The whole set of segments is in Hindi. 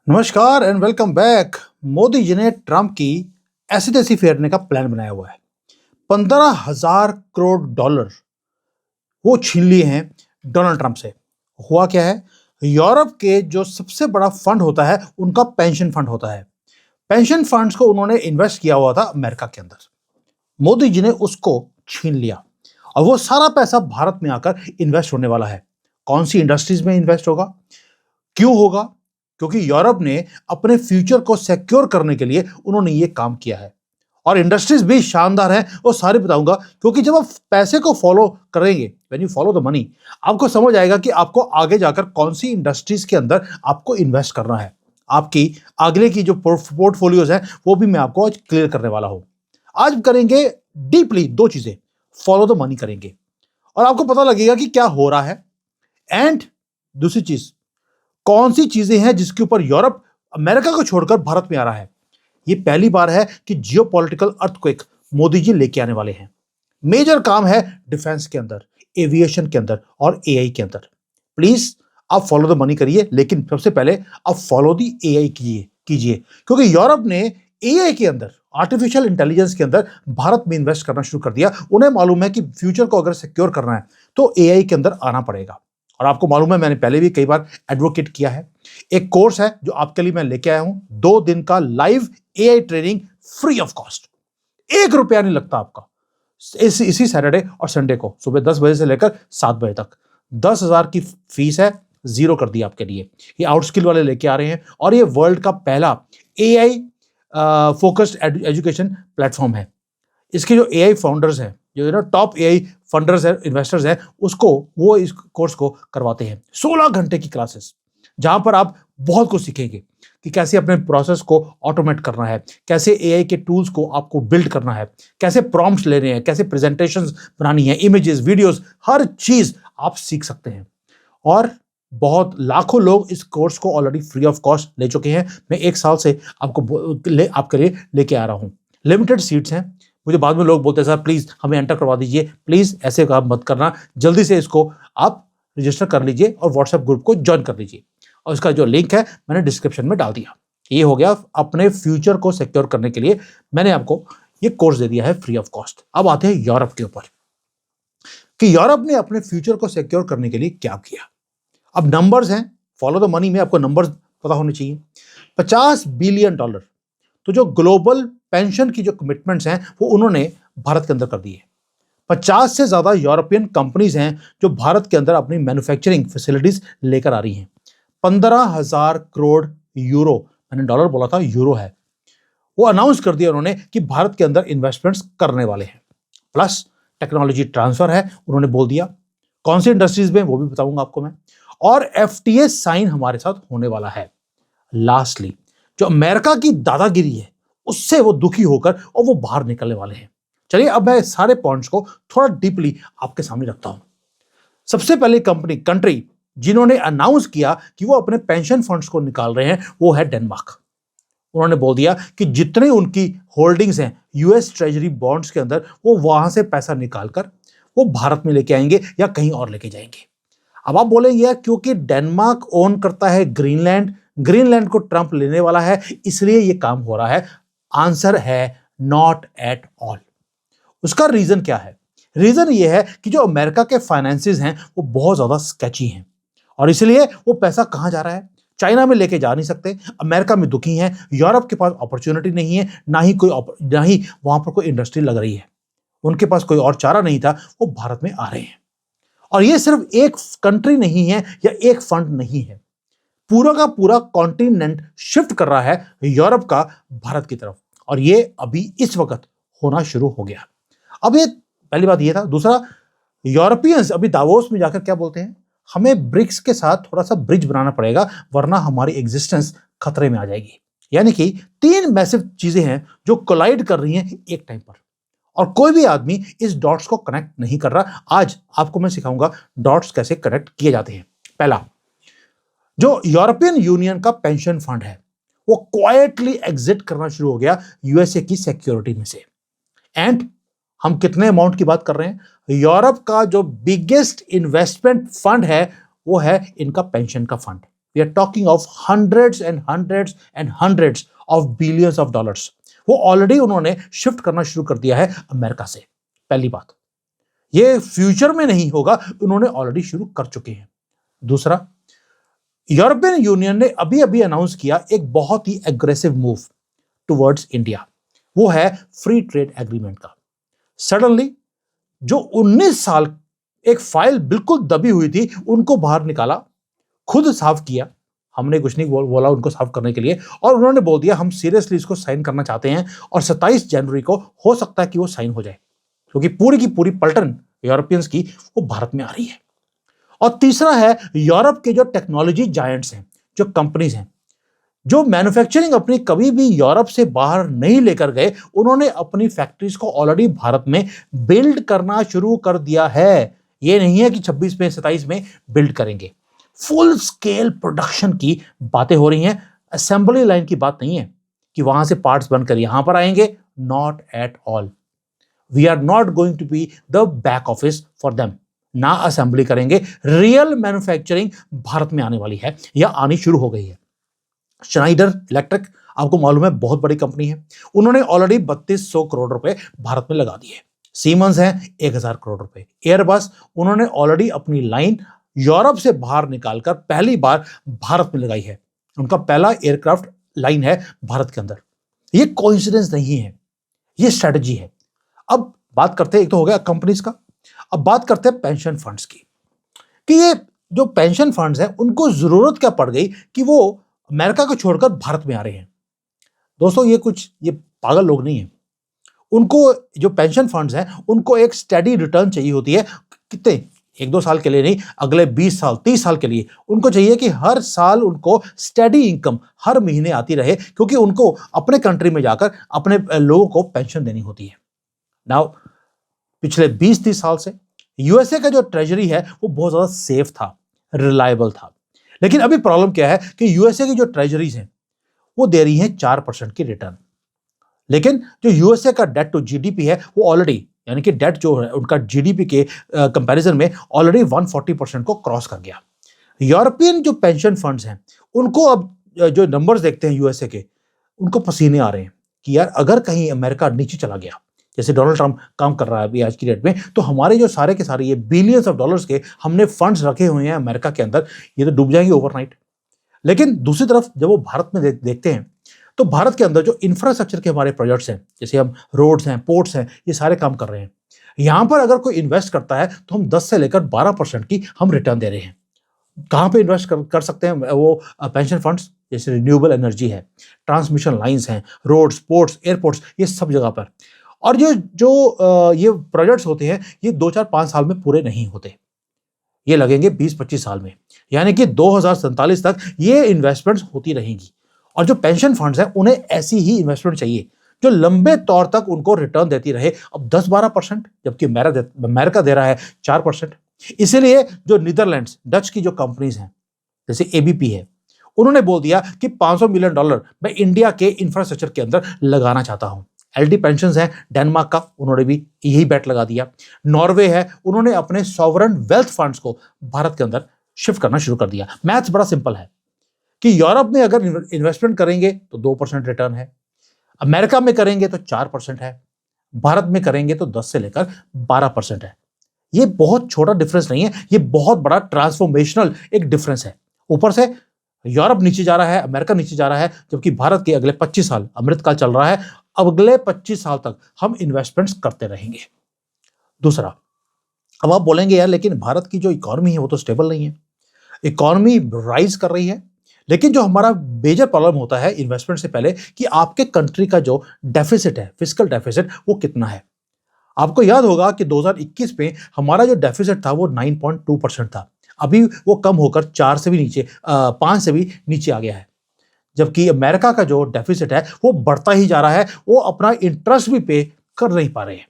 नमस्कार and welcome back. Modi ji ने ट्रंप की ऐसी तैसी फेरने का प्लान बनाया हुआ है। 15,000 करोड़ डॉलर वो छीन लिए हैं डोनाल्ड ट्रंप से। हुआ क्या है, यूरोप के जो सबसे बड़ा फंड होता है उनका पेंशन फंड होता है। पेंशन फंड्स को उन्होंने इन्वेस्ट किया हुआ था अमेरिका के अंदर। मोदी जी ने उसको छीन लिया और वो सारा पैसा भारत में आकर इन्वेस्ट होने वाला है। कौन सी इंडस्ट्रीज में इन्वेस्ट होगा, क्यों होगा? क्योंकि यूरोप ने अपने फ्यूचर को सिक्योर करने के लिए उन्होंने ये काम किया है और इंडस्ट्रीज भी शानदार है। वो सारे बताऊंगा, क्योंकि जब आप पैसे को फॉलो करेंगे, when you follow the money, आपको समझ आएगा कि आपको आगे जाकर कौन सी इंडस्ट्रीज के अंदर आपको इन्वेस्ट करना है। आपकी आगे की जो पोर्टफोलियोज है वो भी मैं आपको आज क्लियर करने वाला हूं। आज करेंगे डीपली दो चीजें, फॉलो द मनी करेंगे और आपको पता लगेगा कि क्या हो रहा है। एंड दूसरी चीज, कौन सी चीजें हैं जिसके ऊपर यूरोप अमेरिका को छोड़कर भारत में आ रहा है। ये पहली बार है कि जियोपॉलिटिकल अर्थक्वेक मोदी जी लेके आने वाले हैं। मेजर काम है डिफेंस के अंदर, एविएशन के अंदर और एआई के अंदर। प्लीज आप फॉलो द मनी करिए, लेकिन सबसे पहले आप फॉलो द एआई कीजिए, क्योंकि यूरोप ने एआई के अंदर, आर्टिफिशियल इंटेलिजेंस के अंदर भारत में इन्वेस्ट करना शुरू कर दिया। उन्हें मालूम है कि फ्यूचर को अगर सिक्योर करना है तो एआई के अंदर आना पड़ेगा। और आपको मालूम है, मैंने पहले भी कई बार एडवोकेट किया है। एक कोर्स है जो आपके लिए मैं लेके आया हूं, 2 दिन का live AI training free of cost. 1 रुपया नहीं लगता आपका। इसी सैटरडे और संडे को सुबह 10 बजे से लेकर 7 बजे तक 10,000 की फीस है, जीरो कर दी आपके लिए। ये आउटस्किल वाले लेके आ रहे हैं और ये वर्ल्ड का पहला एआई फोकस्ड एजुकेशन प्लेटफॉर्म है। इसके जो एआई फाउंडर्स हैं, जो टॉप एआई फंडर्स है, इन्वेस्टर्स हैं, उसको वो इस कोर्स को करवाते हैं। 16 घंटे की क्लासेस, जहां पर आप बहुत कुछ सीखेंगे कि कैसे अपने प्रोसेस को ऑटोमेट करना है, कैसे एआई के टूल्स को आपको बिल्ड करना है, कैसे प्रॉम्प्ट्स लेने हैं, कैसे प्रेजेंटेशंस बनानी है, इमेजेस, वीडियोस, हर चीज आप सीख सकते हैं। और बहुत लाखों लोग इस कोर्स को ऑलरेडी फ्री ऑफ कॉस्ट ले चुके हैं। मैं 1 साल से आपके लिए लेके आ रहा हूं। लिमिटेड सीट्स हैं। मुझे बाद में लोग बोलते हैं, सर प्लीज हमें एंटर करवा दीजिए। प्लीज ऐसे काम मत करना, जल्दी से इसको आप रजिस्टर कर लीजिए और व्हाट्सएप ग्रुप को ज्वाइन कर लीजिए। और इसका जो लिंक है मैंने डिस्क्रिप्शन में डाल दिया। ये हो गया, अपने फ्यूचर को सिक्योर करने के लिए मैंने आपको ये कोर्स दे दिया है फ्री ऑफ कॉस्ट। अब आते हैं यूरोप के ऊपर कि यूरोप ने अपने फ्यूचर को सिक्योर करने के लिए क्या किया। अब नंबर्स हैं, फॉलो द मनी में आपको नंबर्स पता होने चाहिए। $50 बिलियन, तो जो ग्लोबल पेंशन की जो कमिटमेंट्स हैं वो उन्होंने भारत के अंदर कर दी है। 50 से ज्यादा यूरोपियन कंपनीज हैं जो भारत के अंदर अपनी मैन्युफैक्चरिंग फैसिलिटीज लेकर आ रही हैं। 15,000 करोड़ यूरो, मैंने डॉलर बोला था, यूरो है, वो अनाउंस कर दिया उन्होंने कि भारत के अंदर इन्वेस्टमेंट्स करने वाले हैं। प्लस टेक्नोलॉजी ट्रांसफर है, उन्होंने बोल दिया। कौन सी इंडस्ट्रीज में वो भी बताऊंगा आपको मैं। और एफटीए साइन हमारे साथ होने वाला है। लास्टली, जो अमेरिका की दादागिरी है उससे वो दुखी होकर और वो बाहर निकलने वाले हैं। चलिए अब मैं सारे पॉइंट्स को थोड़ा डीपली आपके सामने रखता हूं। सबसे पहले कंट्री जिन्होंने अनाउंस किया कि वो अपने पेंशन फंड्स को निकाल रहे हैं वो है डेनमार्क। उन्होंने बोल दिया कि जितने उनकी होल्डिंग्स हैं यूएस ट्रेजरी बॉन्ड्स के अंदर, वो वहां से पैसा निकालकर वो भारत में लेके आएंगे या कहीं और लेके जाएंगे। अब आप बोलेंगे यार, क्योंकि डेनमार्क ओन करता है ग्रीनलैंड, ग्रीनलैंड को ट्रंप लेने वाला है इसलिए ये काम हो रहा है। आंसर है नॉट एट ऑल। उसका रीजन क्या है? रीजन ये है कि जो अमेरिका के फाइनेंसेस हैं वो बहुत ज्यादा स्केची हैं और इसलिए वो पैसा कहां जा रहा है? चाइना में लेके जा नहीं सकते, अमेरिका में दुखी हैं, यूरोप के पास अपॉर्चुनिटी नहीं है, ना ही वहां पर कोई इंडस्ट्री लग रही है। उनके पास कोई और चारा नहीं था, वो भारत में आ रहे हैं। और ये सिर्फ एक कंट्री नहीं है या एक फंड नहीं है, पूरा का पूरा कॉन्टिनेंट शिफ्ट कर रहा है यूरोप का भारत की तरफ। और ये अभी इस वक्त होना शुरू हो गया। अब ये पहली बात ये था। दूसरा, यूरोपियंस अभी दावोस में जाकर क्या बोलते हैं, हमें ब्रिक्स के साथ थोड़ा सा ब्रिज बनाना पड़ेगा वरना हमारी एग्जिस्टेंस खतरे में आ जाएगी। यानी कि 3 मैसिव चीजें हैं जो कोलाइड कर रही हैं एक टाइम पर और कोई भी आदमी इस डॉट्स को कनेक्ट नहीं कर रहा। आज आपको मैं सिखाऊंगा डॉट्स कैसे कनेक्ट किए जाते हैं। पहला, जो यूरोपियन यूनियन का पेंशन फंड है वो क्वाइटली एग्जिट करना शुरू हो गया यूएसए की सिक्योरिटी में से। एंड हम कितने अमाउंट की बात कर रहे हैं? यूरोप का जो बिगेस्ट इन्वेस्टमेंट फंड है वो है इनका पेंशन का fund. We are talking of hundreds and hundreds and hundreds of billions of dollars, वो ऑलरेडी उन्होंने शिफ्ट करना शुरू कर दिया है अमेरिका से। पहली बात, ये फ्यूचर में नहीं होगा, उन्होंने ऑलरेडी शुरू कर चुके हैं। दूसरा, यूरोपियन यूनियन ने अभी अभी अनाउंस किया एक बहुत ही एग्रेसिव मूव टुवर्ड्स इंडिया, वो है फ्री ट्रेड एग्रीमेंट का। सडनली जो 19 साल एक फाइल बिल्कुल दबी हुई थी, उनको बाहर निकाला, खुद साफ किया, हमने कुछ नहीं बोला उनको साफ करने के लिए, और उन्होंने बोल दिया हम सीरियसली इसको साइन करना चाहते हैं, और 27 जनवरी को हो सकता है कि वो साइन हो जाए, क्योंकि पूरी की पूरी पलटन यूरोपियंस की वो भारत में आ रही है। और तीसरा है, यूरोप के जो टेक्नोलॉजी जायंट्स हैं, जो कंपनीज हैं, जो मैन्युफैक्चरिंग अपनी कभी भी यूरोप से बाहर नहीं लेकर गए, उन्होंने अपनी फैक्ट्रीज को ऑलरेडी भारत में बिल्ड करना शुरू कर दिया है। ये नहीं है कि 26 में 27 में बिल्ड करेंगे, फुल स्केल प्रोडक्शन की बातें हो रही हैं। असेंबली लाइन की बात नहीं है कि वहां से पार्ट्स बनकर यहां पर आएंगे, not at all. We are not going to be the back office for them, ना असेंबली करेंगे, रियल मैन्युफैक्चरिंग भारत में आने वाली है या आनी शुरू हो गई है। श्नाइडर इलेक्ट्रिक, आपको मालूम है, बहुत बड़ी कंपनी है, उन्होंने ऑलरेडी 3200 करोड़ रुपए भारत में लगा दिए। सीमेंस है 1000 करोड़ रुपए। एयरबस, उन्होंने ऑलरेडी अपनी लाइन यूरोप से बाहर निकालकर पहली बार भारत में लगाई है, उनका पहला एयरक्राफ्ट लाइन है भारत के अंदर। ये कोइंसिडेंस नहीं है, ये स्ट्रेटजी है। अब बात करते हैं, एक तो हो गया कंपनीज का, अब बात करते हैं पेंशन फंड्स की, कि ये जो पेंशन फंड्स हैं उनको जरूरत क्या पड़ गई कि वो अमेरिका को छोड़कर भारत में आ रहे हैं। दोस्तों, ये पागल लोग नहीं है। उनको जो पेंशन फंड्स हैं उनको एक स्टेडी रिटर्न चाहिए होती है, कितने, 1-2 साल के लिए नहीं, अगले 20 साल 30 साल के लिए उनको चाहिए कि हर साल उनको स्टेडी इनकम हर महीने आती रहे, क्योंकि उनको अपने कंट्री में जाकर अपने लोगों को पेंशन देनी होती है। नाउ पिछले 20-30 साल से यूएसए का जो ट्रेजरी है वो बहुत ज्यादा सेफ था, रिलायबल था। लेकिन अभी प्रॉब्लम क्या है कि यूएसए की जो ट्रेजरीज हैं वो दे रही हैं 4% की रिटर्न, लेकिन जो यूएसए का डेट टू जीडीपी है वो ऑलरेडी, यानी कि डेट जो है उनका जीडीपी के कंपैरिजन में ऑलरेडी 140% को क्रॉस कर गया। यूरोपियन जो पेंशन फंड्स हैं उनको अब जो नंबर्स देखते हैं यूएसए के, उनको पसीने आ रहे हैं कि यार अगर कहीं अमेरिका नीचे चला गया, जैसे डोनाल्ड ट्रंप काम कर रहा है अभी आज की डेट में, तो हमारे जो सारे के सारे ये बिलियंस ऑफ डॉलर्स के हमने फंड्स रखे हुए हैं अमेरिका के अंदर, ये तो डूब जाएंगे ओवरनाइट। लेकिन दूसरी तरफ जब वो भारत में देखते हैं, तो भारत के अंदर जो इंफ्रास्ट्रक्चर के हमारे प्रोजेक्ट्स हैं, जैसे हम रोड्स हैं, पोर्ट्स हैं, ये सारे काम कर रहे हैं। यहां पर अगर कोई इन्वेस्ट करता है तो हम 10 से लेकर 12% की हम रिटर्न दे रहे हैं। कहां पे इन्वेस्ट कर सकते हैं वो पेंशन फंड्स, जैसे रिन्यूएबल एनर्जी है, ट्रांसमिशन लाइंस हैं, रोड्स, पोर्ट्स, एयरपोर्ट्स, ये सब जगह पर। और ये प्रोजेक्ट्स होते हैं, ये 2-4-5 साल में पूरे नहीं होते, ये लगेंगे 20-25 साल में, यानी कि 2047 तक ये इन्वेस्टमेंट्स होती रहेंगी। और जो पेंशन फंड्स हैं उन्हें ऐसी ही इन्वेस्टमेंट चाहिए जो लंबे तौर तक उनको रिटर्न देती रहे। अब 10-12%, जबकि अमेरिका दे रहा है 4%। इसीलिए जो नीदरलैंड्स, डच की जो कंपनीज हैं, जैसे एबीपी है, उन्होंने बोल दिया कि $500 मिलियन मैं इंडिया के इंफ्रास्ट्रक्चर के अंदर लगाना चाहता हूं। एलडी पेंशंस है डेनमार्क का, उन्होंने भी यही बेट लगा दिया। नॉर्वे है, उन्होंने अपने सॉवरन वेल्थ फंड्स को भारत के अंदर शिफ्ट करना शुरू कर दिया। मैथ्स बड़ा सिंपल है कि यूरोप में अगर इन्वेस्टमेंट करेंगे तो 2% रिटर्न है, अमेरिका में करेंगे तो 4% है, भारत में करेंगे तो 10 से लेकर 12% है। ये बहुत छोटा डिफरेंस नहीं है, ये बहुत बड़ा ट्रांसफॉर्मेशनल एक डिफरेंस है। ऊपर से यूरोप नीचे जा रहा है, अमेरिका नीचे जा रहा है, जबकि भारत के अगले 25 साल अमृतकाल चल रहा है, अगले 25 साल तक हम इन्वेस्टमेंट्स करते रहेंगे। दूसरा, अब आप बोलेंगे यार लेकिन भारत की जो इकोनॉमी है वो तो स्टेबल नहीं है, इकोनॉमी राइज कर रही है, लेकिन जो हमारा मेजर प्रॉब्लम होता है इन्वेस्टमेंट से पहले कि आपके कंट्री का जो डेफिसिट है, फिस्कल डेफिसिट, वो कितना है। आपको याद होगा कि 2021 में हमारा जो डेफिसिट था वो 9.2% था, अभी वो कम होकर 4 से भी नीचे 5 से भी नीचे आ गया है। जबकि अमेरिका का जो डेफिसिट है वो बढ़ता ही जा रहा है, वो अपना इंटरेस्ट भी पे कर नहीं पा रहे हैं।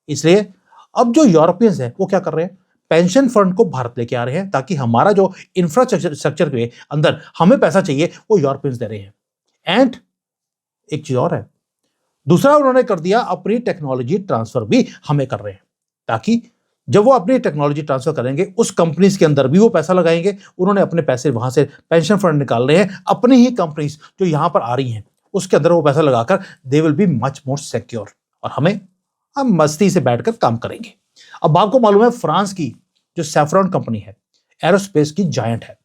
इसलिए अब जो यूरोपियंस हैं वो क्या कर रहे हैं, पेंशन फंड को भारत लेके आ रहे हैं, ताकि हमारा जो इंफ्रास्ट्रक्चर के अंदर हमें पैसा चाहिए वो यूरोपियंस दे रहे हैं। एंड एक चीज और है, दूसरा उन्होंने कर दिया, अपनी टेक्नोलॉजी ट्रांसफर भी हमें कर रहे हैं, ताकि जब वो अपनी टेक्नोलॉजी ट्रांसफर करेंगे, उस कंपनीज के अंदर भी वो पैसा लगाएंगे। उन्होंने अपने पैसे वहां से पेंशन फंड निकाल रहे हैं, अपनी ही कंपनीज जो यहां पर आ रही हैं उसके अंदर वो पैसा लगाकर they will be much more secure, और हम मस्ती से बैठकर काम करेंगे। अब आपको मालूम है, फ्रांस की जो सैफ्रॉन कंपनी है, एरोस्पेस की जायंट है,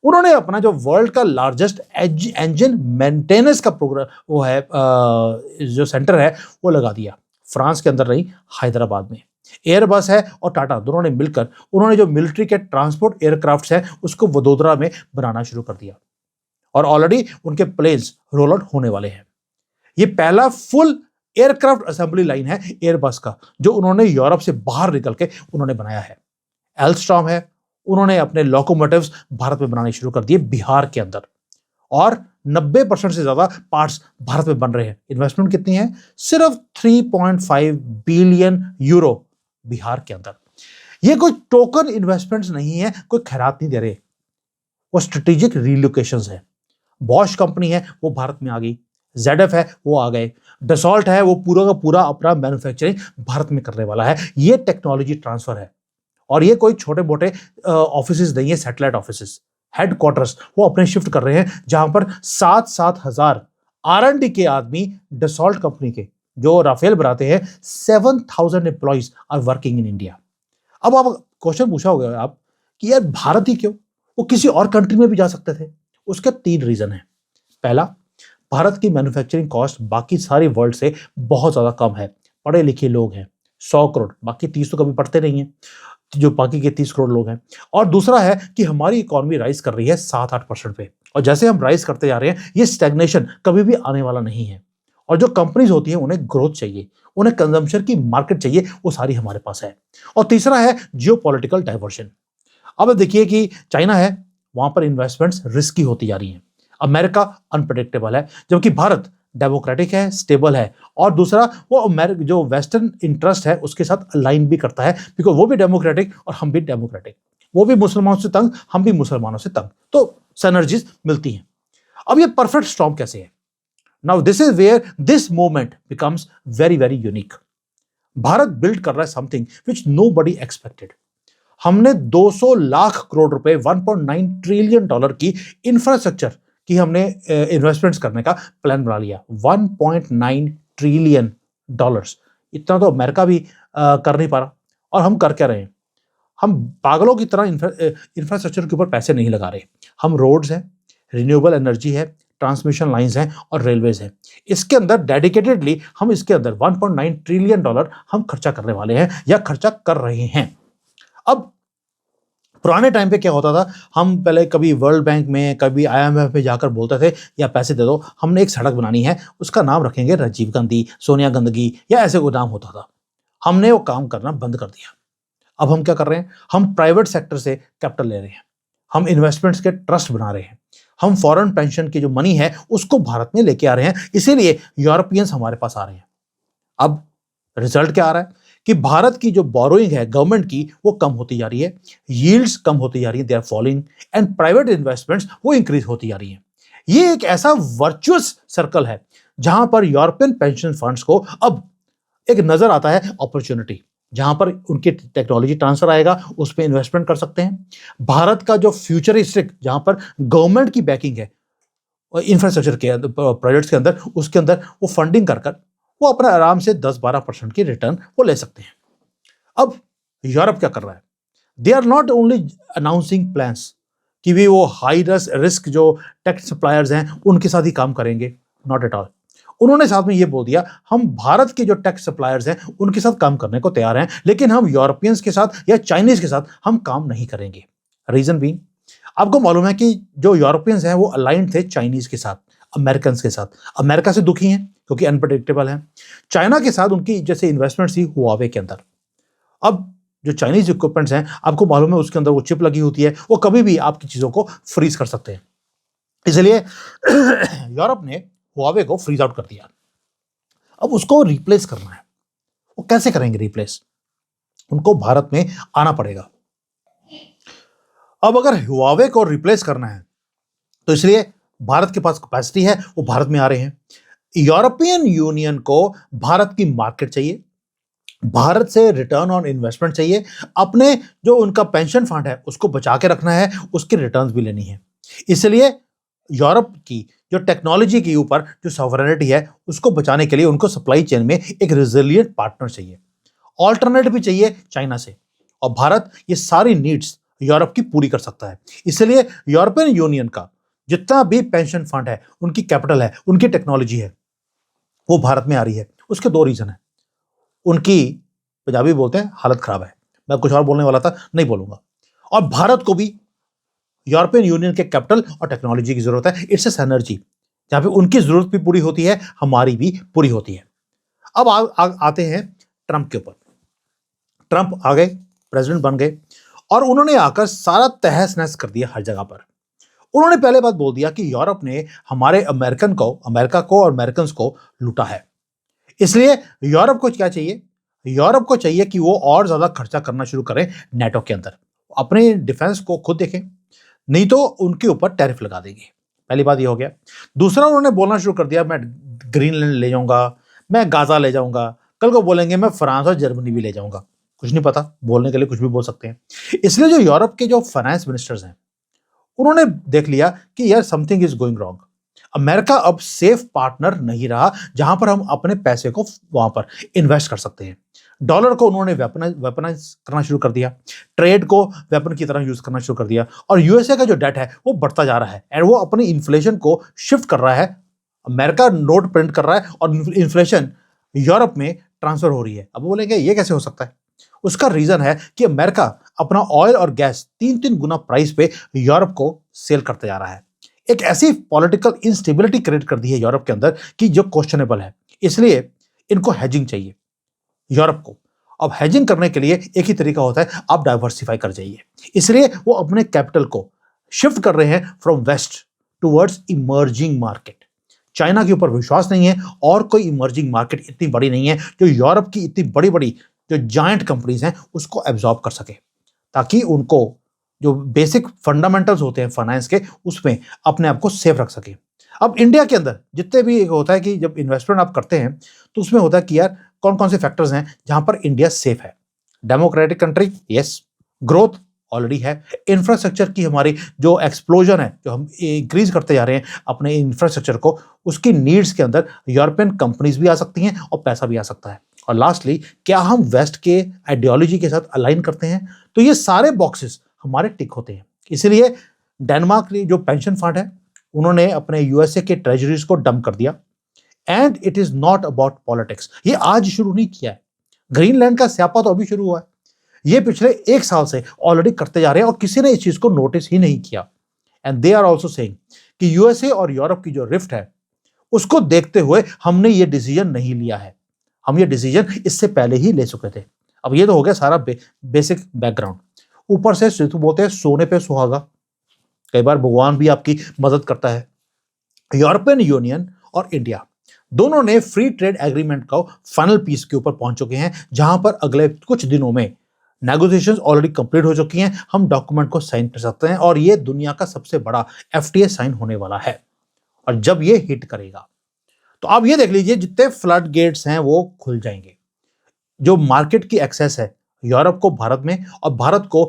उन्होंने अपना जो वर्ल्ड का लार्जेस्ट इंजन मेंटेनेंस का प्रोग्राम वो है जो सेंटर है वो लगा दिया फ्रांस के अंदर नहीं, हैदराबाद में। एयरबस है और टाटा दोनों ने मिलकर उन्होंने जो मिलिट्री के ट्रांसपोर्ट एयरक्राफ्ट्स हैं उसको वडोदरा में बनाना शुरू कर दिया, और ऑलरेडी उनके प्लेन्स रोल आउट होने वाले हैं। ये पहला फुल एयरक्राफ्ट असेंबली लाइन है एयरबस का, जो उन्होंने यूरोप से बाहर निकल के उन्होंने बनाया है। एल्स्टॉम है, उन्होंने अपने लोकोमोटिव्स भारत में बनाने शुरू कर दिए बिहार के अंदर, और 90% से ज्यादा पार्ट्स भारत में बन रहे हैं। इन्वेस्टमेंट कितनी है? सिर्फ 3.5 बिलियन यूरो बिहार के अंदर। ये कोई टोकन इन्वेस्टमेंट्स नहीं है, कोई खैरात नहीं दे रहे, वो स्ट्रेटेजिक रिलोकेशंस है। बॉश कंपनी है वो भारत में आ गई, ZF है वो आ गए, डसॉल्ट है वो पूरा का पूरा अपना मैन्युफैक्चरिंग भारत में करने वाला है। ये टेक्नोलॉजी ट्रांसफर है, और ये कोई छोटे मोटे ऑफिस नहीं है, सैटेलाइट ऑफिस, हेडक्वार्टर्स वो अपने शिफ्ट कर रहे हैं, जहां पर 7-7 हजार R&D के आदमी डसॉल्ट कंपनी के जो राफेल बनाते हैं, 7,000 employees are working in India. अब आप क्वेश्चन पूछा होगा आप कि यार भारत ही क्यों, वो किसी और कंट्री में भी जा सकते थे। उसके 3 रीजन है। पहला, भारत की मैन्युफैक्चरिंग कॉस्ट बाकी सारी वर्ल्ड से बहुत ज्यादा कम है, पढ़े लिखे लोग हैं 100 करोड़, बाकी 30 तो कभी पढ़ते नहीं है, जो बाकी के 30 करोड़ लोग हैं। और दूसरा है कि हमारी इकोनॉमी राइज कर रही है 7-8% पे, और जैसे हम राइज करते जा रहे हैं ये स्टैग्नेशन कभी भी आने वाला नहीं है। और जो कंपनीज होती हैं उन्हें ग्रोथ चाहिए, उन्हें कंजम्पशन की मार्केट चाहिए, वो सारी हमारे पास है। और तीसरा है जियोपॉलिटिकल डाइवर्शन। अब देखिए कि चाइना है, वहां पर इन्वेस्टमेंट्स रिस्की होती जा रही हैं। अमेरिका अनप्रेडिक्टेबल है, जबकि भारत डेमोक्रेटिक है, स्टेबल है, और दूसरा वो जो वेस्टर्न इंटरेस्ट है उसके साथ अलाइन भी करता है, बिकॉज वो भी डेमोक्रेटिक और हम भी डेमोक्रेटिक, वो भी मुसलमानों से तंग, हम भी मुसलमानों से तंग, तो सिनर्जीज मिलती हैं। अब ये परफेक्ट स्टॉर्म कैसे है? Now this is where this moment becomes very very unique. Bharat build कर रहा है समथिंग विच नोबडी एक्सपेक्टेड। हमने 200 लाख करोड़ रुपए, 1.9 ट्रिलियन डॉलर की इंफ्रास्ट्रक्चर की हमने इन्वेस्टमेंट्स करने का प्लान बना लिया। 1.9 ट्रिलियन डॉलर्स, इतना तो अमेरिका भी कर नहीं पा रहा। और हम कर क्या रहे हैं? हम पागलों की तरह इंफ्रास्ट्रक्चर के ऊपर पैसे नहीं लगा रहे। हम रोड्स हैं, रिन्यूएबल एनर्जी है, ट्रांसमिशन लाइंस हैं और रेलवेज हैं। इसके अंदर डेडिकेटेडली हम इसके अंदर 1.9 ट्रिलियन डॉलर हम खर्चा करने वाले हैं या खर्चा कर रहे हैं। अब पुराने टाइम पे क्या होता था, हम पहले कभी वर्ल्ड बैंक में कभी IMF में जाकर बोलते थे या पैसे दे दो, हमने एक सड़क बनानी है, उसका नाम रखेंगे राजीव गांधी, सोनिया गांधी या ऐसे कोई नाम होता था। हमने वो काम करना बंद कर दिया। अब हम क्या कर रहे हैं? हम प्राइवेट सेक्टर से कैपिटल ले रहे हैं, हम इन्वेस्टमेंट्स के ट्रस्ट बना रहे हैं, हम फॉरेन पेंशन की जो मनी है उसको भारत में लेके आ रहे हैं, इसीलिए यूरोपियंस हमारे पास आ रहे हैं। अब रिजल्ट क्या आ रहा है कि भारत की जो बोरोइंग है गवर्नमेंट की वो कम होती जा रही है, यील्ड्स कम होती जा रही है, they are falling, and private investments वो इंक्रीज होती जा रही हैं। ये एक ऐसा वर्चुअस सर्कल है जहां पर यूरोपियन पेंशन फंड्स को अब एक नजर आता है अपॉर्चुनिटी, जहां पर उनकी टेक्नोलॉजी ट्रांसफर आएगा, उस पर इन्वेस्टमेंट कर सकते हैं। भारत का जो फ्यूचरिस्टिक, जहां पर गवर्नमेंट की बैकिंग है इंफ्रास्ट्रक्चर के प्रोजेक्ट्स के अंदर, उसके अंदर वो फंडिंग कर वो अपना आराम से 10-12% की रिटर्न वो ले सकते हैं। अब यूरोप क्या कर रहा है? They are not only announcing plans कि भी वो हाई रिस्क जो टेक सप्लायर्स हैं उनके साथ ही काम करेंगे, नॉट एट ऑल। उन्होंने साथ में ये बोल दिया हम भारत के जो टेक सप्लायर्स हैं उनके साथ काम करने को तैयार हैं, लेकिन हम यूरोपियंस के साथ या चाइनीज के साथ हम काम नहीं करेंगे। रीजन भी, आपको मालूम है कि जो यूरोपियंस हैं वो अलाइंड थे चाइनीज के साथ, अमेरिकन के साथ। अमेरिका से दुखी हैं क्योंकि अनप्रेडिक्टेबल है। चाइना के साथ उनकी जैसे इन्वेस्टमेंट थी हुआवे के अंदर। अब जो चाइनीज इक्विपमेंट्स हैं आपको मालूम है उसके अंदर वो चिप लगी होती है, वो कभी भी आपकी चीजों को फ्रीज कर सकते हैं, इसलिए यूरोप ने हुआवे को फ्रीज आउट कर दिया। अब उसको रिप्लेस करना है, वो कैसे करेंगे रिप्लेस? उनको भारत में आना पड़ेगा। अब अगर हुआवे को रिप्लेस करना है तो इसलिए भारत के पास कैपेसिटी है, वो भारत में आ रहे हैं। यूरोपियन यूनियन को भारत की मार्केट चाहिए, भारत से रिटर्न ऑन इन्वेस्टमेंट चाहिए, अपने जो उनका पेंशन फंड है उसको बचा के रखना है, उसकी रिटर्न्स भी लेनी है। इसलिए यूरोप की जो टेक्नोलॉजी के ऊपर जो सॉवरेनिटी है उसको बचाने के लिए उनको सप्लाई चेन में एक रिजिलिएंट पार्टनर चाहिए, ऑल्टरनेट भी चाहिए चाइना से। और भारत ये सारी नीड्स यूरोप की पूरी कर सकता है। इसलिए यूरोपियन यूनियन का जितना भी पेंशन फंड है, उनकी कैपिटल है, उनकी टेक्नोलॉजी है, वो भारत में आ रही है। उसके दो रीजन है। उनकी, पंजाबी बोलते हैं, हालत खराब है। मैं कुछ और बोलने वाला था, नहीं बोलूंगा। और भारत को भी यूरोपियन यूनियन के कैपिटल और टेक्नोलॉजी की जरूरत है। इट्स ए सिनर्जी, जहां पे उनकी जरूरत भी पूरी होती है, हमारी भी पूरी होती है। अब आते हैं ट्रंप के ऊपर। ट्रंप आ गए, प्रेसिडेंट बन गए, और उन्होंने आकर सारा तहस नहस कर दिया हर जगह पर। उन्होंने पहले बात बोल दिया कि यूरोप ने हमारे अमेरिका को और अमेरिकन को लूटा है। इसलिए यूरोप को क्या चाहिए? यूरोप को चाहिए कि वो और ज्यादा खर्चा करना शुरू करें नेटो के अंदर, अपने डिफेंस को खुद देखें, नहीं तो उनके ऊपर टैरिफ लगा देंगे। पहली बात ये हो गया। दूसरा, उन्होंने बोलना शुरू कर दिया मैं ग्रीनलैंड ले जाऊंगा, मैं गाजा ले जाऊंगा, कल को बोलेंगे मैं फ्रांस और जर्मनी भी ले जाऊंगा। कुछ नहीं पता, बोलने के लिए कुछ भी बोल सकते हैं। इसलिए जो यूरोप के जो फाइनेंस मिनिस्टर्स हैं, उन्होंने देख लिया कि यार something is going wrong. America अब सेफ पार्टनर नहीं रहा जहां पर हम अपने पैसे को वहां पर इन्वेस्ट कर सकते हैं। डॉलर को उन्होंने वेपनाइज करना शुरू कर दिया, ट्रेड को वेपन की तरह यूज करना शुरू कर दिया, और यूएसए का जो डेट है वो बढ़ता जा रहा है, और वो अपनी इन्फ्लेशन को शिफ्ट कर रहा है। अमेरिका नोट प्रिंट कर रहा है और इन्फ्लेशन यूरोप में ट्रांसफर हो रही है। अब बोलेंगे ये कैसे हो सकता है? उसका रीजन है कि अमेरिका अपना ऑयल और गैस 3-3 गुना प्राइस पे यूरोप को सेल करते जा रहा है। एक ऐसी पॉलिटिकल इंस्टेबिलिटी क्रिएट कर दी है यूरोप के अंदर कि जो क्वेश्चनेबल है। इसलिए इनको हेजिंग चाहिए यूरोप को। अब हेजिंग करने के लिए एक ही तरीका होता है, आप डाइवर्सिफाई कर जाइए। इसलिए वो अपने कैपिटल को शिफ्ट कर रहे हैं from west towards emerging market. China के ऊपर विश्वास नहीं है, और कोई इमर्जिंग मार्केट इतनी बड़ी नहीं है जो यूरोप की इतनी बड़ी बड़ी जो जायंट कंपनीज हैं उसको एब्जॉर्ब कर सके, ताकि उनको जो बेसिक फंडामेंटल्स होते हैं फाइनेंस के, उसमें अपने आप को सेफ रख सके। अब इंडिया के अंदर जितने भी होता है कि जब इन्वेस्टमेंट आप करते हैं तो उसमें होता है कि यार कौन कौन से फैक्टर्स हैं जहां पर इंडिया सेफ है। Democratic country, yes. Growth already है। इंफ्रास्ट्रक्चर की हमारी जो एक्सप्लोजन है, जो हम इंक्रीज करते जा रहे हैं अपने इंफ्रास्ट्रक्चर को, उसकी नीड्स के अंदर यूरोपियन कंपनीज भी आ सकती हैं और पैसा भी आ सकता है। और लास्टली, क्या हम वेस्ट के आइडियोलॉजी के साथ अलाइन करते हैं? तो ये सारे बॉक्सेस हमारे टिक होते हैं। इसलिए डेनमार्क की जो पेंशन फंड है, उन्होंने अपने यूएसए के ट्रेजरीज को डंप कर दिया। And it is not about politics. ये आज शुरू नहीं किया है, ग्रीनलैंड का स्यापा तो अभी शुरू हुआ है। ये पिछले 1 साल से ऑलरेडी करते जा रहे हैं और किसी ने इस चीज को नोटिस ही नहीं किया। And they are also saying कि यूएसए और यूरोप की जो रिफ्ट है उसको देखते हुए हमने ये डिसीजन नहीं लिया है, हम ये डिसीजन इससे पहले ही ले चुके थे। अब ये तो हो गया सारा बेसिक बैकग्राउंड। ऊपर से सिद्धू बोलते हैं सोने पे सुहागा, कई बार भगवान भी आपकी मदद करता है। यूरोपियन यूनियन और इंडिया दोनों ने फ्री ट्रेड एग्रीमेंट का फाइनल पीस के ऊपर पहुंच चुके हैं, जहां पर अगले कुछ दिनों में नेगोशिएशंस ऑलरेडी कंप्लीट हो चुकी हैं। हम डॉक्यूमेंट को साइन कर सकते हैं और ये दुनिया का सबसे बड़ा एफटीए साइन होने वाला है। और जब ये हिट करेगा तो आप ये देख लीजिए, जितने फ्लड गेट्स हैं वो खुल जाएंगे। जो मार्केट की एक्सेस है यूरोप को भारत में और भारत को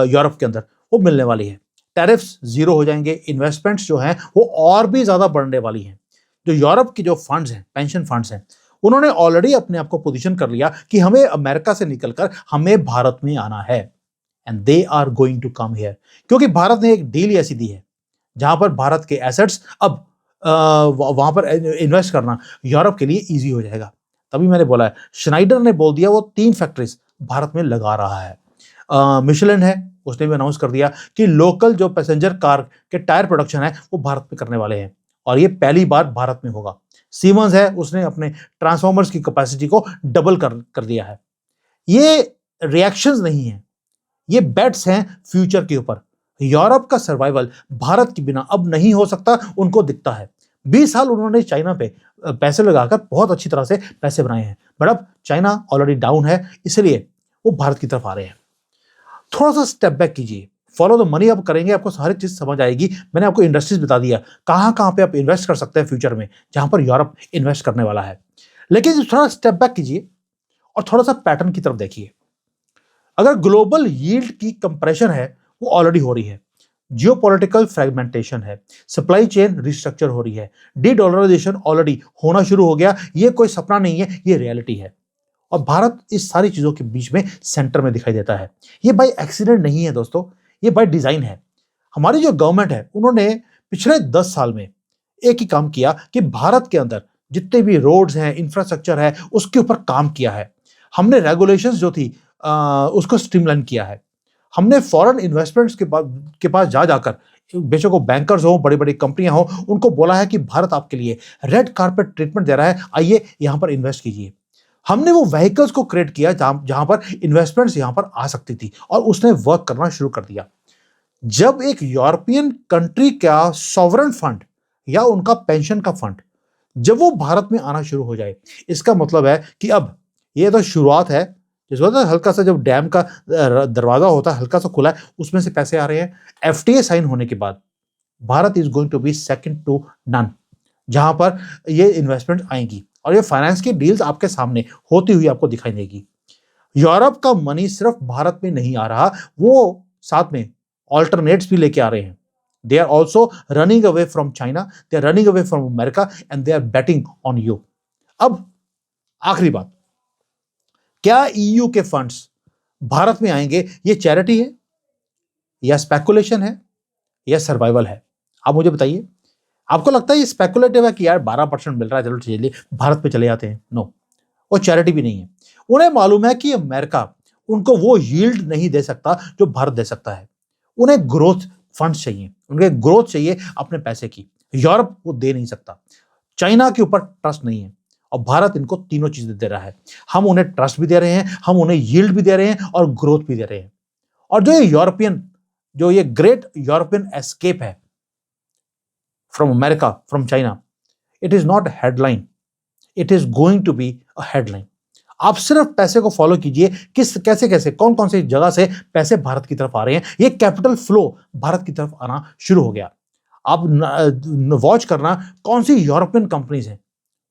यूरोप के अंदर, वो मिलने वाली है। टैरिफ्स जीरो हो जाएंगे, इन्वेस्टमेंट्स जो हैं वो और भी ज्यादा बढ़ने वाली हैं। जो यूरोप की जो फंड्स हैं, पेंशन फंड्स हैं, उन्होंने ऑलरेडी अपने आप को पोजीशन कर लिया कि हमें अमेरिका से निकलकर हमें भारत में आना है। And they are going to come here, क्योंकि भारत ने एक डील ऐसी दी है जहां पर भारत के एसेट्स अब वहां पर इन्वेस्ट करना यूरोप के लिए इजी हो जाएगा। तभी मैंने बोला है, श्नाइडर ने बोल दिया वो 3 फैक्ट्रीज भारत में लगा रहा है। मिशेलिन है, उसने भी अनाउंस कर दिया कि लोकल जो पैसेंजर कार के टायर प्रोडक्शन है वो भारत में करने वाले हैं, और ये पहली बार भारत में होगा। सीमेंस है, उसने अपने ट्रांसफॉर्मर्स की कैपेसिटी को डबल कर दिया है। ये रिएक्शंस नहीं है, ये बेट्स हैं फ्यूचर के ऊपर। यूरोप का सर्वाइवल भारत के बिना अब नहीं हो सकता, उनको दिखता है। 20 साल उन्होंने चाइना पे पैसे लगाकर बहुत अच्छी तरह से पैसे बनाए हैं, बट अब चाइना ऑलरेडी डाउन है, इसलिए वो भारत की तरफ आ रहे हैं। थोड़ा सा स्टेप बैक कीजिए, फॉलो द मनी आप करेंगे, आपको सारी चीज समझ आएगी। मैंने आपको इंडस्ट्रीज बता दिया कहां कहां पे आप इन्वेस्ट कर सकते हैं फ्यूचर में, जहां पर यूरोप इन्वेस्ट करने वाला है। लेकिन थोड़ा स्टेप बैक कीजिए और थोड़ा सा पैटर्न की तरफ देखिए। अगर ग्लोबल यील्ड की कंप्रेशन है वो ऑलरेडी हो रही है, जियोपॉलिटिकल फ्रेगमेंटेशन है, सप्लाई चेन रिस्ट्रक्चर हो रही है, डी डॉलराइजेशन ऑलरेडी होना शुरू हो गया। ये कोई सपना नहीं है, ये रियलिटी है। और भारत इस सारी चीजों के बीच में सेंटर में दिखाई देता है। ये बाय एक्सीडेंट नहीं है दोस्तों, ये बाय डिजाइन है। हमारी जो गवर्नमेंट है उन्होंने पिछले 10 साल में एक ही काम किया कि भारत के अंदर जितने भी रोड्स हैं, इंफ्रास्ट्रक्चर है, उसके ऊपर काम किया है। हमने रेगुलेशंस जो थी उसको स्ट्रीमलाइन किया है। हमने फॉरेन इन्वेस्टमेंट्स के पास जा जाकर, बेशक वो बैंकर्स हो, बड़ी बड़ी कंपनियां हो, उनको बोला है कि भारत आपके लिए रेड कारपेट ट्रीटमेंट दे रहा है, आइए यहां पर इन्वेस्ट कीजिए। हमने वो व्हीकल्स को क्रिएट किया जहां पर इन्वेस्टमेंट्स यहां पर आ सकती थी और उसने वर्क करना शुरू कर दिया। जब एक यूरोपियन कंट्री का सॉवरन फंड या उनका पेंशन का फंड जब वो भारत में आना शुरू हो जाए, इसका मतलब है कि अब ये तो शुरुआत है। जिस वजह हल्का सा जब डैम का दरवाजा होता है हल्का सा खुला है, उसमें से पैसे आ रहे हैं। एफटीए साइन होने के बाद Bharat is going to be second to none, जहां पर ये इन्वेस्टमेंट आएंगी और ये फाइनेंस की डील्स आपके सामने होती हुई आपको दिखाई देगी। यूरोप का मनी सिर्फ भारत में नहीं आ रहा, वो साथ में ऑल्टरनेट्स भी लेके आ रहे हैं। They are also running away from China, they are running away from America and they are betting on you. अब आखिरी बात, क्या ईयू के फंड्स भारत में आएंगे? ये चैरिटी है या स्पेकुलेशन है या सर्वाइवल है? आप मुझे बताइए। आपको लगता है ये स्पेकुलेटिव है कि यार 12% मिल रहा है, चलो चलिए भारत पे चले जाते हैं? नो, वो चैरिटी भी नहीं है। उन्हें मालूम है कि अमेरिका उनको वो यील्ड नहीं दे सकता जो भारत दे सकता है। उन्हें ग्रोथ फंड्स चाहिए, उन्हें ग्रोथ चाहिए अपने पैसे की। यूरोप वो दे नहीं सकता, चाइना के ऊपर ट्रस्ट नहीं है और भारत इनको तीनों चीजें दे रहा है। हम उन्हें ट्रस्ट भी दे रहे हैं, हम उन्हें यील्ड भी दे रहे हैं और ग्रोथ भी दे रहे हैं। और जो ये ग्रेट यूरोपियन एस्केप है from America, from China, it is not headline, it is going to be a headline. आप सिर्फ पैसे को फॉलो कीजिए, कैसे कौन कौन सी जगह से पैसे भारत की तरफ आ रहे हैं। ये कैपिटल फ्लो भारत की तरफ आना शुरू हो गया। आप वॉच करना कौन सी यूरोपियन कंपनीज हैं,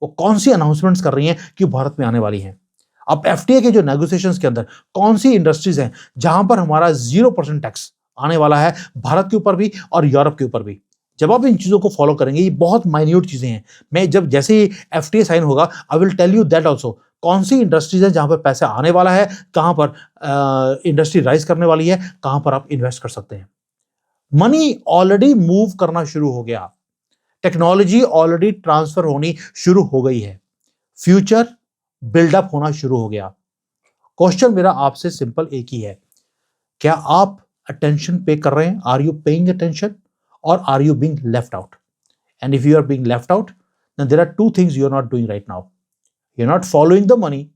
वो कौन सी अनाउंसमेंट्स कर रही हैं कि भारत में आने वाली हैं। अब एफटीए के जो नेगोशिएशंस के अंदर कौन सी इंडस्ट्रीज हैं जहां पर हमारा 0% टैक्स आने वाला है, भारत के ऊपर भी और यूरोप के ऊपर भी। जब आप इन चीजों को फॉलो करेंगे, ये बहुत माइन्यूट चीजें हैं। मैं जब जैसे ही एफटीए साइन होगा, I will tell you that also कौन सी इंडस्ट्रीज है जहां पर पैसा आने वाला है, कहां पर इंडस्ट्री राइज करने वाली है, कहां पर आप इन्वेस्ट कर सकते हैं। मनी ऑलरेडी मूव करना शुरू हो गया, टेक्नोलॉजी ऑलरेडी ट्रांसफर होनी शुरू हो गई है, फ्यूचर बिल्डअप होना शुरू हो गया। क्वेश्चन मेरा आपसे सिंपल एक ही है, क्या आप अटेंशन पे कर रहे हैं? आर यू पेइंग अटेंशन और are you being left out? And if you are being left out, then there are two things you are not doing right now. You are not following the money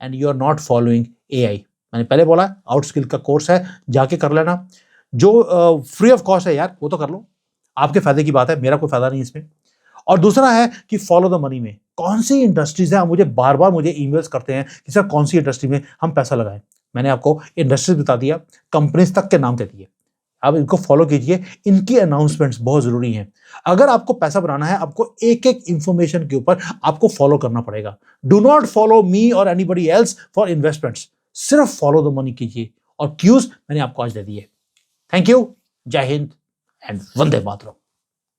and you are not following AI. मैंने पहले बोला आउटस्किल का कोर्स है, जाके कर लेना। जो फ्री ऑफ कॉस्ट है यार, वो तो कर लो, आपके फायदे की बात है, मेरा कोई फायदा नहीं इसमें। और दूसरा है कि फॉलो द मनी में कौन सी इंडस्ट्रीज है। मुझे बार बार ईमेल्स करते हैं कि सर कौन सी इंडस्ट्री में हम पैसा लगाएं। मैंने आपको इंडस्ट्रीज बता दिया, कंपनीज तक के नाम दे दिए, आप इनको फॉलो कीजिए। इनकी अनाउंसमेंट्स बहुत जरूरी हैं। अगर आपको पैसा बनाना है, आपको एक एक इंफॉर्मेशन के ऊपर आपको फॉलो करना पड़ेगा। डू नॉट फॉलो मी और एनीबडी एल्स फॉर इन्वेस्टमेंट्स, सिर्फ फॉलो द मनी कीजिए। और क्यूज मैंने आपको आज दे दिए। थैंक यू, जय हिंद एंड वंदे मातरम।